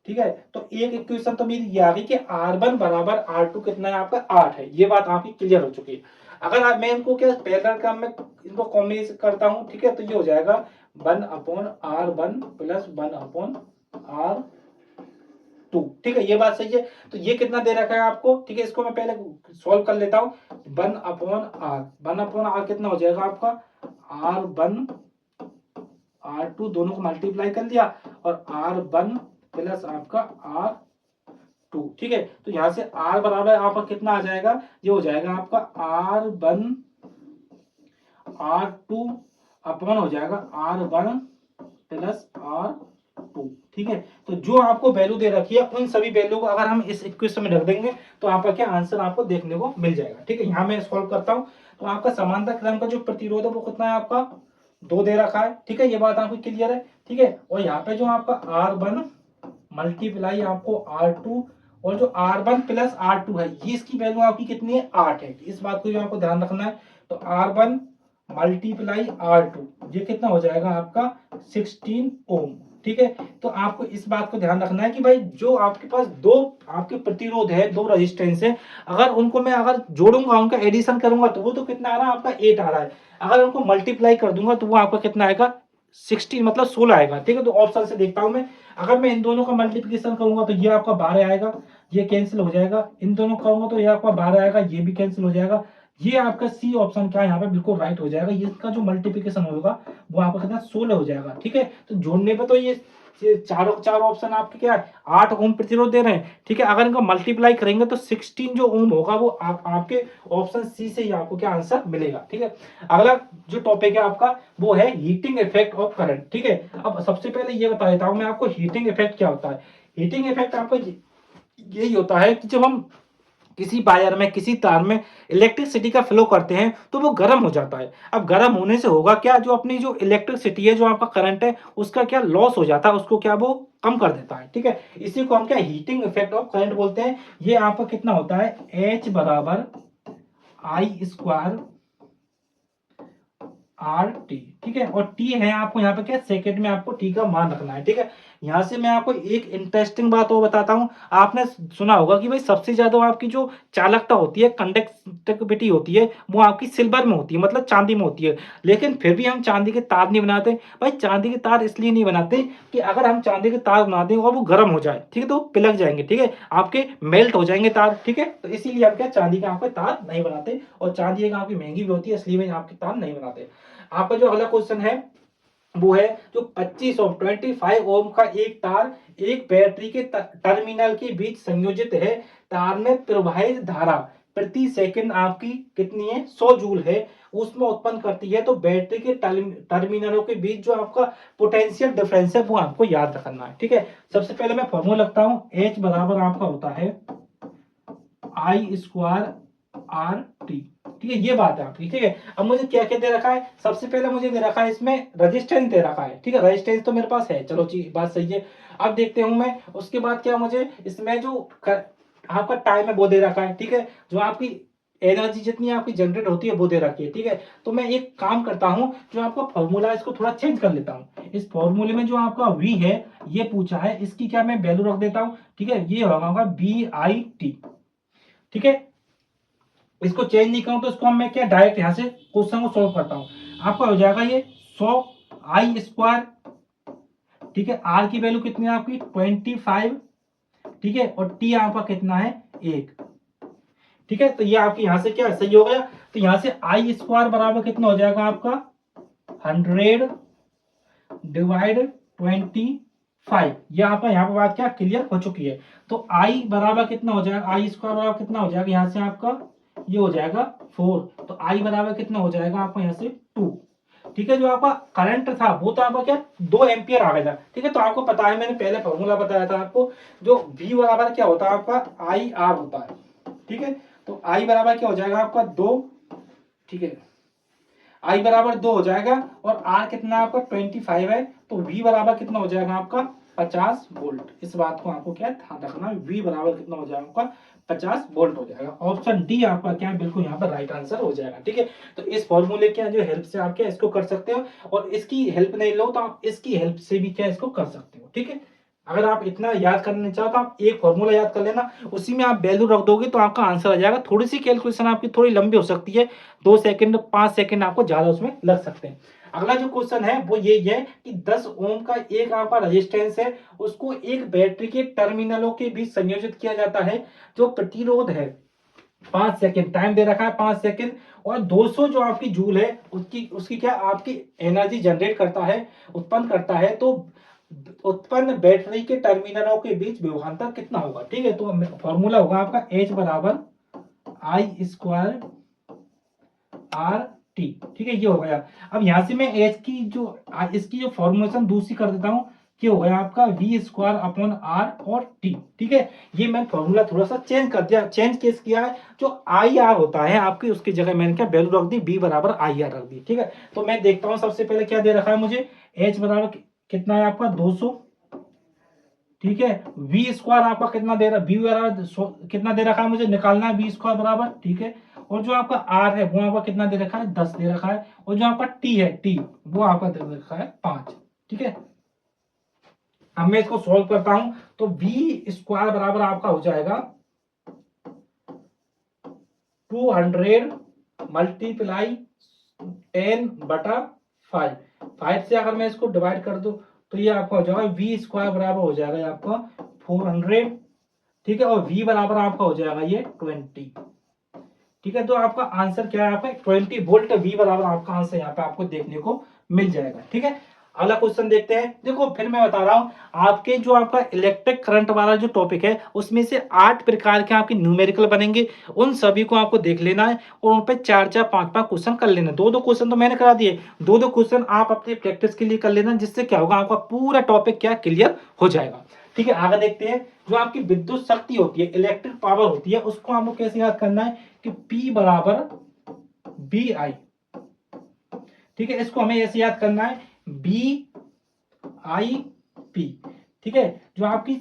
ठीक है, तो एक इक्वेशन तो मेरी ये आ गई कि R1 बराबर R2 कितना है आपका 8 है। ये बात आपकी क्लियर हो चुकी है। अगर मैं इनको क्या पैरेलल क्रम में इनको कॉम्बिनेशन करता हूं, ठीक है, तो ये हो जाएगा 1/R1 प्लस 1/R2। ठीक है, ये बात सही है। तो ये कितना दे रखा है आपको, ठीक है, इसको मैं पहले सॉल्व कर लेता हूं। 1/R कितना हो जाएगा आपका R1 R2 दोनों को मल्टीप्लाई कर लिया, और R1 प्लस आपका R2। ठीक है, तो यहां से R बराबर आपका कितना आ जाएगा, ये हो जाएगा आपका R1 R2 अपॉन हो जाएगा R1 प्लस R2। ठीक है, तो जो आपको वैल्यू दे रखी है उन सभी वैल्यू को अगर हम इस इक्वेशन में रख देंगे तो आपका क्या आंसर आपको देखने को मिल जाएगा। ठीक है, यहां मैं सॉल्व करता हूं, तो आपका समांतर क्रम का जो प्रतिरोध है वो कितना है आपका 2 दे रखा है। ठीक है, ये बात आपको क्लियर है। ठीक है, और यहाँ पे जो आपका R1 मल्टीप्लाई आपको R2, और जो R1 प्लस R2 है ये इसकी वैल्यू आपकी कितनी है 8 है। इस बात को भी आपको ध्यान रखना है। तो R1 मल्टीप्लाई R2 ये कितना हो जाएगा आपका 16 ओम। ठीक है। तो आपको इस बात को ध्यान रखना है कि भाई जो आपके पास दो आपके प्रतिरोध है, दो रेजिस्टेंस है, अगर उनको मैं अगर जोड़ूंगा, उनका एडिशन करूंगा तो वो तो कितना आ रहा है आपका 8 आ रहा है। अगर उनको मल्टीप्लाई कर दूंगा तो वो आपका कितना आएगा 16 मतलब 16 आएगा। ठीक है, तो ऑप्शन से देखता हूं मैं, अगर मैं इन दोनों का मल्टीप्लिकेशन करूंगा तो ये आपका 12 आएगा, ये कैंसिल हो जाएगा। इन दोनों का करूंगा तो ये आपका 12 आएगा, ये भी कैंसिल हो जाएगा। ये आपका सी ऑप्शन क्या है यहाँ पे बिल्कुल राइट हो जाएगा। ये इसका जो मल्टीप्लिकेशन होगा वो आपका कितना 16 हो जाएगा। ठीक है, तो जोड़ने पे तो ये चारों चार ऑप्शन आपके क्या है 8 ओम प्रतिरोध दे रहे हैं। ठीक है, अगर इनका मल्टीप्लाई करेंगे तो 16 जो ओम होगा वो आपके ऑप्शन सी से ही आपको क्या आंसर मिलेगा। ठीक है, अगला जो टॉपिक है आपका वो है हीटिंग इफेक्ट ऑफ करंट। ठीक है, अब सबसे पहले ये बता देता हूं मैं आपको हीटिंग इफेक्ट क्या होता है। हीटिंग इफेक्ट आपको यही होता है कि जब हम किसी वायर में, किसी तार में इलेक्ट्रिसिटी का फ्लो करते हैं तो वो गर्म हो जाता है। अब गर्म होने से होगा क्या, जो अपनी जो इलेक्ट्रिसिटी है, जो आपका करंट है, उसका क्या लॉस हो जाता है, उसको क्या वो कम कर देता है। ठीक है, इसी को हम क्या हीटिंग इफेक्ट ऑफ करंट बोलते हैं। ये आपका कितना होता है H बराबर आई स्क्वायर आर टी। ठीक है, और टी है आपको यहाँ पे क्या सेकंड में आपको टी का मान रखना है। ठीक है, यहाँ से मैं आपको एक इंटरेस्टिंग बात और बताता हूँ। आपने सुना होगा कि भाई सबसे ज्यादा आपकी जो चालकता होती है, कंडक्टिविटी होती है, वो आपकी सिल्वर में होती है, मतलब चांदी में होती है। लेकिन फिर भी हम चांदी के तार नहीं बनाते। भाई चांदी के तार इसलिए नहीं बनाते कि अगर हम चांदी के तार बना दें और वो गर्म हो जाए, ठीक है, तो वो पिलक जाएंगे। ठीक है, आपके मेल्ट हो जाएंगे तार। ठीक है, तो इसीलिए हम क्या चांदी के आपके तार नहीं बनाते। और चांदी एक आपकी महंगी भी होती है, इसलिए आपके तार नहीं बनाते। आपका जो अगला क्वेश्चन है वो है जो 25 ओम 25 ओम का एक तार एक बैटरी के टर्मिनल के बीच संयोजित है। तार में प्रवाहित धारा प्रति सेकंड आपकी कितनी है 100 जूल है, उसमें उत्पन्न करती है। तो बैटरी के टर्मिनलों के बीच जो आपका पोटेंशियल डिफरेंस है वो आपको याद रखना है। ठीक है, सबसे पहले मैं फॉर्मूला लगता हूं। H बराबर आपका होता है आई स्क्वायर आर टी। ठीक है, ये बात है आपकी। ठीक है, अब मुझे क्या क्या दे रखा है, सबसे पहले मुझे दे रखा है इसमें रेजिस्टेंस दे रखा है। ठीक है, रेजिस्टेंस तो मेरे पास है, चलो जी बात सही है। अब देखते हूं मैं उसके बाद क्या मुझे इसमें जो आपका टाइम है वो दे रखा है। ठीक है, जो आपकी एनर्जी जितनी आपकी जनरेट होती है वो दे रखी है। ठीक है, तो मैं एक काम करता हूं, जो आपका फॉर्मूला है इसको थोड़ा चेंज कर लेता हूं। इस फॉर्मूले में जो आपका V है ये पूछा है, इसकी क्या मैं वैल्यू रख देता हूं। ठीक है, ये होगा BIT। ठीक है, इसको चेंज नहीं करूं तो इसको मैं क्या डायरेक्ट यहां से क्वेश्चन को सॉल्व करता हूं। आपका हो जाएगा ये 100 आई स्क्वायर। ठीक है, आर की वैल्यू कितनी है आपकी 25। ठीक है, और टी आपका कितना है 1। ठीक है, तो ये आपकी यहां से क्या सही हो गया। तो यहां से आई स्क्वायर बराबर कितना हो जाएगा आपका 100 डिवाइड 25। ये आपका यहाँ पे बात क्या क्लियर हो चुकी है। तो आई बराबर कितना हो जाएगा, आई स्क्वायर बराबर कितना हो जाएगा यहाँ से आपका ये हो जाएगा 4। तो आई बराबर कितना हो जाएगा आपका यहाँ से 2। ठीक है, जो आपका करंट था वो तो आपका क्या 2 एम्पियर आ गया था। ठीक है, तो आपको पता है मैंने पहले फॉर्मूला बताया था आपको, जो V बराबर क्या होता है आपका आई आर होता है। ठीक है, तो आई बराबर क्या हो जाएगा आपका 2। ठीक है, आई बराबर 2 हो जाएगा, और आर कितना आपका 25 है, तो V बराबर कितना हो जाएगा आपका 50 वोल्ट। इस बात को आपको क्या ध्यान रखना है, V बराबर कितना हो जाएगा आपका 50 वोल्ट हो जाएगा। ऑप्शन डी आपका क्या है बिल्कुल यहाँ पर राइट आंसर हो जाएगा। ठीक है, तो इस फॉर्मूले के जो हेल्प से आप क्या इसको कर सकते हो, और इसकी हेल्प नहीं लो तो आप इसकी हेल्प से भी क्या इसको कर सकते हो। ठीक है, अगर आप इतना याद करना चाहो तो आप एक फॉर्मूला याद कर लेना, उसी में आप वैल्यू रख दोगे तो आपका आंसर आ जाएगा। थोड़ी सी कैलकुलेशन आपकी थोड़ी लंबी हो सकती है, 2 सेकंड 5 सेकंड आपको ज्यादा उसमें लग सकते हैं। अगला जो क्वेश्चन है वो ये है कि 10 ओम का एक आपका रेजिस्टेंस है, उसको एक बैटरी के टर्मिनलों के बीच संयोजित किया जाता है। जो प्रतिरोध है 5 सेकंड, टाइम दे रखा है 5 सेकंड, और 200 जो आपकी जूल है उसकी उसकी क्या आपकी एनर्जी जनरेट करता है, उत्पन्न करता है। तो उत्पन्न बैटरी के टर्मिनलों के बीच विभवांतर कितना होगा। ठीक है, तो फॉर्मूला होगा आपका H बराबर आई स्क्वायर आर टी। ठीक है, ये हो गया। अब यहां से मैं एच की जो इसकी जो फॉर्मुलेशन दूसरी कर देता हूं, ये हो गया आपका वी स्क्वायर अपॉन आर और टी। ठीक है, ये मैंने फॉर्मूला थोड़ा सा चेंज कर दिया। चेंज केस किया है, जो आई आर होता है आपकी उसकी जगह मैंने क्या वैल्यू रख दी, बी बराबर आई आर रख दी। ठीक है, तो मैं देखता हूं सबसे पहले क्या दे रखा है मुझे, एच बराबर कितना है आपका 200। ठीक है, वी स्क्वायर आपका कितना दे रहा है, वी बराबर कितना दे रखा है मुझे निकालना है, वी स्क्वायर बराबर। ठीक है, और जो आपका आर है वो आपका कितना दे रखा है 10 दे रखा है, और जो आपका टी है टी वो आपका दे रखा है 5। ठीक है, अब मैं इसको सॉल्व करता हूं तो v स्क्वायर बराबर आपका हो जाएगा 200 मल्टीप्लाई 10/5। 5 से अगर मैं इसको डिवाइड कर दूं तो ये आपका हो जाएगा v स्क्वायर बराबर हो जाएगा आपका 400। ठीक है, और v बराबर आपका हो जाएगा ये 20। ठीक है, तो आपका आंसर क्या है, आपका 20 वोल्ट v बराबर आपका आंसर यहाँ पे आपको देखने को मिल जाएगा। ठीक है, अगला क्वेश्चन देखते हैं। देखो फिर मैं बता रहा हूँ, आपके जो आपका इलेक्ट्रिक करंट वाला जो टॉपिक है उसमें से 8 प्रकार के आपके न्यूमेरिकल बनेंगे, उन सभी को आपको देख लेना है और उन पे 4-4, 5-5 क्वेश्चन कर लेना। 2-2 क्वेश्चन तो मैंने करा दिए, 2-2 क्वेश्चन आप अपनी प्रैक्टिस के लिए कर लेना, जिससे क्या होगा, आपका पूरा टॉपिक क्या क्लियर हो जाएगा। ठीक है, आगे देखते हैं। जो आपकी विद्युत शक्ति होती है, इलेक्ट्रिक पावर होती है, उसको आपको कैसे याद करना है कि P बराबर BI। ठीक है, इसको हमें ऐसे याद करना है BIP। ठीक है, जो आपकी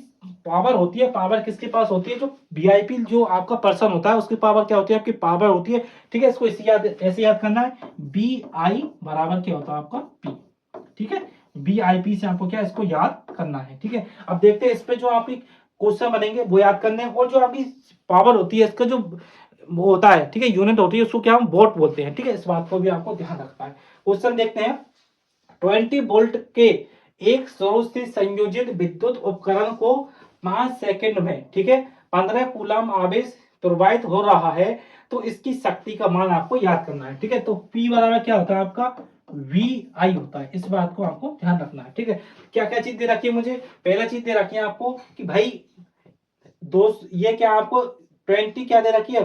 पावर होती है, पावर किसके पास होती है, जो VIP जो आपका पर्सन होता है उसकी पावर क्या होती है, आपकी पावर होती है। ठीक है, इसको ऐसे याद करना है BI बराबर क्या होता है आपका P। ठीक है, BIP से आपको क्या इसको याद करना है। ठीक है, अब देखते हैं इस पे जो आपकी क्वेश्चन बनेंगे वो याद करने हैं, और जो आपकी पावर होती है इसका जो वो होता है, ठीक है, यूनिट होती है, उसको क्या हम वोल्ट बोलते हैं। ठीक है, इस बात को भी आपको ध्यान रखना है। क्वेश्चन देखते हैं। 20 वोल्ट के एक स्रोत से संयोजित विद्युत उपकरण को 5 सेकंड में, ठीक है, 15 कूलम आवेश प्रवाहित हो रहा है, तो इसकी शक्ति का मान आपको याद करना है। ठीक है, तो P बराबर क्या होता है आपका VI होता है। इस बात को आपको ध्यान रखना है। ठीक है, क्या क्या चीज दे रखी है मुझे, पहला चीज दे रखी है आपको कि भाई दोस्त ये क्या आपको 20 क्या दे रखी है,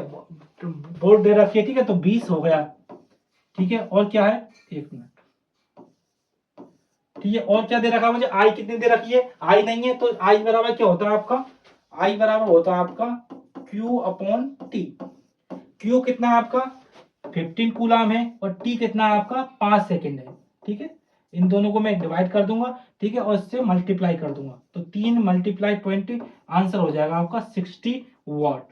वोल्ट दे रखी है। ठीक है, तो 20 हो गया। ठीक है, और क्या है, एक मिनट। ठीक है, और क्या दे रखा है मुझे, आई कितनी दे रखी है, आई नहीं है, तो आई बराबर क्या होता है आपका, आई बराबर होता है आपका Q/T। Q कितना है आपका 15 कूलम है, और T कितना है आपका 5 सेकंड है। ठीक है, इन दोनों को मैं डिवाइड कर दूंगा। ठीक है, और इससे मल्टीप्लाई कर दूंगा, तो 3 मल्टीप्लाई 20, आंसर हो जाएगा आपका 60 वॉट।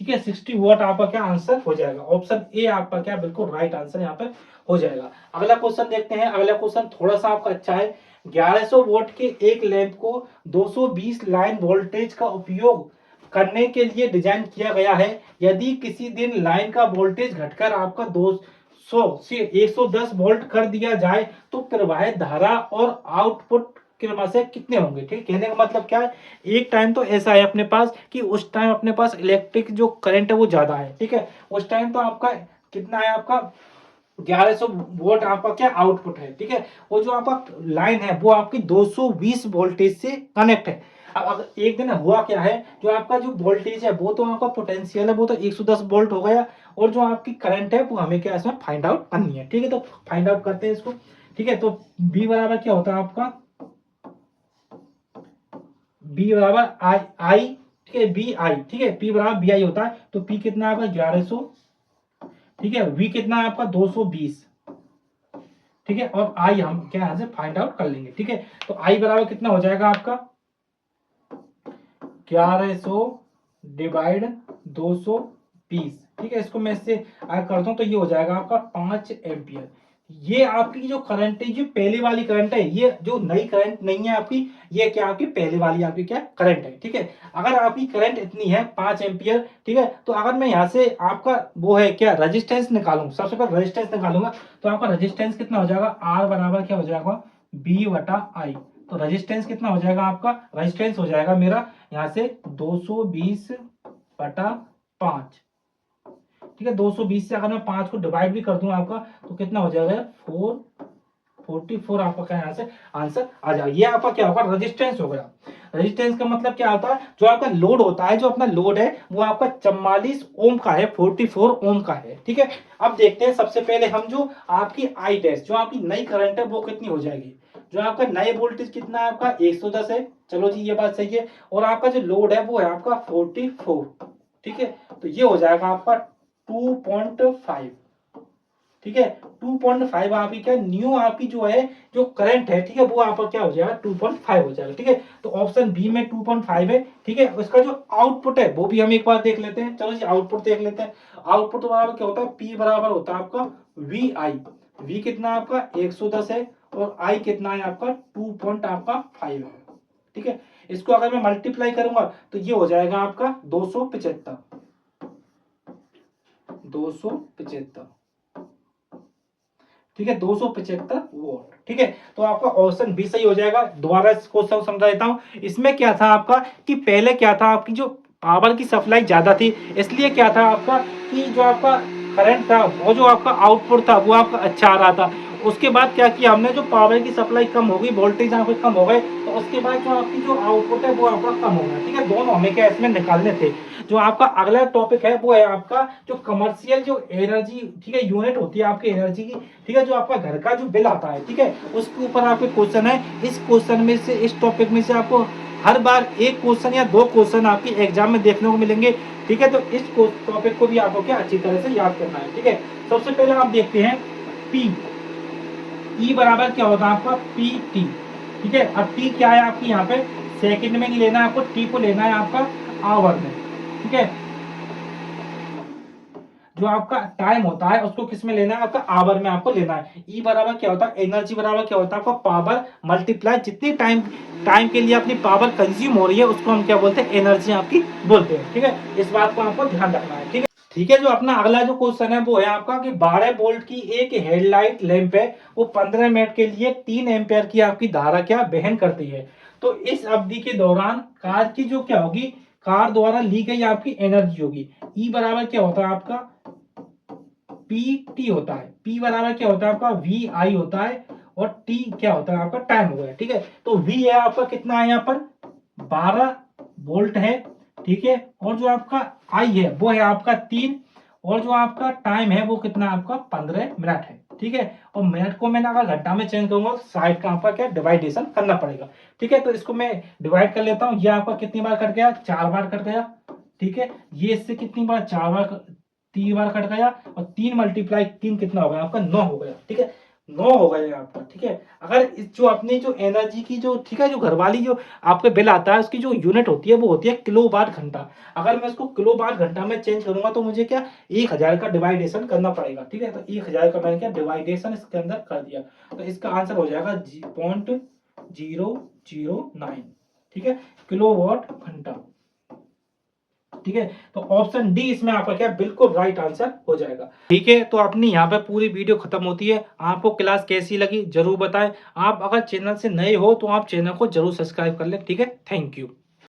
ठीक है, 60 वॉट आपका क्या आंसर हो जाएगा। ऑप्शन ए आपका क्या बिल्कुल राइट आंसर यहाँ पर हो जाएगा। अगला क्वेश्चन देखते हैं। अगला क्वेश्चन थोड़ा सा आपका अच्छा है। 1100 वोल्ट के एक लैंप को 220 लाइन वोल्टेज का उपयोग करने के लिए डिजाइन किया गया है। यदि किसी दिन लाइन का वोल्टेज घटकर आपका 200 से 110 वोल्ट कर दिया जाए तो प्रवाहित धारा और आउटपुट क्रमशः कितने होंगे। ठीक है, कहने का मतलब क्या है, एक टाइम तो ऐसा है अपने पास कि उस टाइम अपने पास इलेक्ट्रिक जो करंट है वो ज्यादा है। ठीक है, उस टाइम तो आपका कितना है, आपका 1100 वोल्ट आपका क्या आउटपुट है। ठीक है, वो जो आपका लाइन है वो आपकी 220 वोल्टेज से कनेक्ट है। अब अगर एक दिन हुआ क्या है, जो आपका जो वोल्टेज है वो तो आपका पोटेंशियल है, वो तो 110 वोल्ट हो गया, और जो आपकी करंट है वो हमें क्या इसमें फाइंड आउट करनी है। ठीक है, तो फाइंड आउट करते हैं इसको। ठीक है, तो बी बराबर क्या होता है आपका, बी बराबर आई आई। ठीक है, बी आई। ठीक है, पी बराबर बी आई होता है, तो पी कितना आपका 1100। ठीक है, वी कितना है आपका 220। ठीक है, और आई हम क्या यहां से फाइंड आउट कर लेंगे। ठीक है, तो आई बराबर कितना हो जाएगा आपका 1100 डिवाइड 220। ठीक है, इसको मैं इससे अगर करता हूं तो ये हो जाएगा आपका 5 एम्पियर। ये आपकी जो करंट है, जो पहले वाली करंट है, ये जो नई करंट नहीं है आपकी, ये क्या आपकी पहले वाली आपकी क्या करंट है। ठीक है, अगर आपकी करंट इतनी है 5 एम्पियर, ठीक है, तो अगर मैं यहाँ से आपका वो है क्या रेजिस्टेंस निकालूंगा, सबसे पहले रेजिस्टेंस निकालूंगा, तो आपका रेजिस्टेंस कितना हो जाएगा, आर बराबर क्या हो जाएगा B/I। तो रेजिस्टेंस कितना हो जाएगा आपका, रेजिस्टेंस हो जाएगा मेरा यहाँ से 220/5। ठीक है, 220 से अगर मैं 5 को डिवाइड भी कर दूं आपका, तो कितना हो जाएगा 444 आपका क्या यहाँ से आंसर आ जाएगा। ये आपका क्या होगा, रेजिस्टेंस हो गया। रेजिस्टेंस का मतलब क्या होता है, जो आपका लोड होता है, जो अपना लोड है वो आपका 44 ओम का है, 44 ओम का है। ठीक है, अब देखते हैं सबसे पहले हम जो आपकी आई डैश, जो आपकी नई करंट है वो कितनी हो जाएगी। जो आपका नए वोल्टेज कितना है आपका 110 है, चलो जी ये बात सही है, और आपका जो लोड है वो है आपका 44। ठीक है, तो ये हो जाएगा आपका 2.5। ठीक है, 2.5 आपकी क्या न्यू आपकी जो है जो करंट है, ठीक है, वो आपका क्या हो जाएगा 2.5 हो जाएगा। ठीक है, तो ऑप्शन बी में 2.5 है। ठीक है, उसका जो आउटपुट है वो भी हम एक बार देख लेते हैं। चलो जी आउटपुट देख लेते हैं। आउटपुट बराबर क्या होता है, पी बराबर होता है आपका वी आई। वी कितना आपका 110 है, और आई कितना है आपका 2.5 है। ठीक है, इसको अगर मैं मल्टीप्लाई करूंगा तो ये हो जाएगा आपका 275 ठीक है, 275 वोल्ट। ठीक है, तो आपका ऑप्शन बी सही हो जाएगा। दोबारा इस क्वेश्चन को समझा देता हूं। इसमें क्या था आपका कि पहले क्या था, आपकी जो पावर की सप्लाई ज्यादा थी, इसलिए क्या था आपका कि जो आपका करंट था वो जो आपका आउटपुट था वो आपका अच्छा आ रहा था। उसके बाद क्या किया हमने, जो पावर की सप्लाई कम हो गई, वोल्टेज आपके कम हो गए, तो उसके बाद जो आपकी जो आउटपुट है वो आपका कम हो गया। ठीक है, दोनों हमें क्या इसमें निकालने थे। जो आपका अगला टॉपिक है वो है आपका जो कमर्शियल जो एनर्जी, ठीक है, यूनिट होती है आपकी एनर्जी की। ठीक है, जो आपका घर का जो बिल आता है, ठीक है, उसके ऊपर आपके क्वेश्चन है। इस क्वेश्चन में से, इस टॉपिक में से आपको हर बार एक क्वेश्चन या दो क्वेश्चन आपकी एग्जाम में देखने को मिलेंगे। ठीक है, तो इस टॉपिक को भी आपको क्या अच्छी तरह से याद करना है। ठीक है, सबसे पहले आप देखते हैं पी। ई बराबर क्या होता है आपका पी टी। ठीक है, अब टी क्या है आपकी यहाँ पे सेकंड में नहीं लेना है आपको, टी को लेना है आपका आवर में। ठीक है, जो आपका टाइम होता है उसको किस में लेना है, आपका आवर में आपको लेना है। ई बराबर क्या होता है, एनर्जी बराबर क्या होता है आपका पावर मल्टीप्लाई जितनी टाइम के लिए अपनी पावर कंज्यूम हो रही है उसको हम क्या बोलते हैं, एनर्जी आपकी बोलते हैं। ठीक है, इस बात को आपको ध्यान रखना है। ठीक है, ठीक है, जो अपना अगला जो क्वेश्चन है वो है आपका कि 12 वोल्ट की एक हेडलाइट लैंप है, वो 15 मिनट के लिए 3 एम्पियर की आपकी धारा क्या वहन करती है। तो इस अवधि के दौरान कार की जो क्या होगी, कार द्वारा ली गई आपकी एनर्जी होगी। ई बराबर क्या होता है आपका पी टी होता है। पी बराबर क्या होता है आपका वी आई होता है, और टी क्या होता है आपका टाइम हो गया। ठीक है, तो वी है आपका कितना है यहाँ पर 12 वोल्ट है। ठीक है, और जो आपका आई है वो है आपका 3, और जो आपका टाइम है वो कितना आपका 15 मिनट है। ठीक है, और मिनट को मैंने अगर घंटा में चेंज करूंगा तो साइड का आपका क्या डिवाइडेशन करना पड़ेगा। ठीक है, तो इसको मैं डिवाइड कर लेता हूँ। ये आपका कितनी बार कट गया, 4 बार कट गया। ठीक है, ये इससे कितनी बार, 4 बार, 3 बार कट गया, और 3 मल्टीप्लाई 3 कितना हो गया आपका 9 हो गया। ठीक है, 9 हो गया आपका। ठीक है, अगर जो अपनी जो एनर्जी की जो, ठीक है, जो घर वाली जो आपके बिल आता है उसकी जो यूनिट होती है वो होती है किलो वाट घंटा। अगर मैं इसको किलो वाट घंटा में चेंज करूंगा तो मुझे क्या 1000 का डिवाइडेशन करना पड़ेगा। ठीक है, तो 1000 का मैंने क्या डिवाइडेशन इसके अंदर कर दिया, तो इसका आंसर हो जाएगा 0.009। ठीक है, किलो वाट घंटा। ठीक है, तो ऑप्शन डी इसमें आपका क्या बिल्कुल राइट आंसर हो जाएगा। ठीक है, तो अपनी यहाँ पे पूरी वीडियो खत्म होती है। आपको क्लास कैसी लगी जरूर बताएं। आप अगर चैनल से नए हो तो आप चैनल को जरूर सब्सक्राइब कर लें। ठीक है, थैंक यू।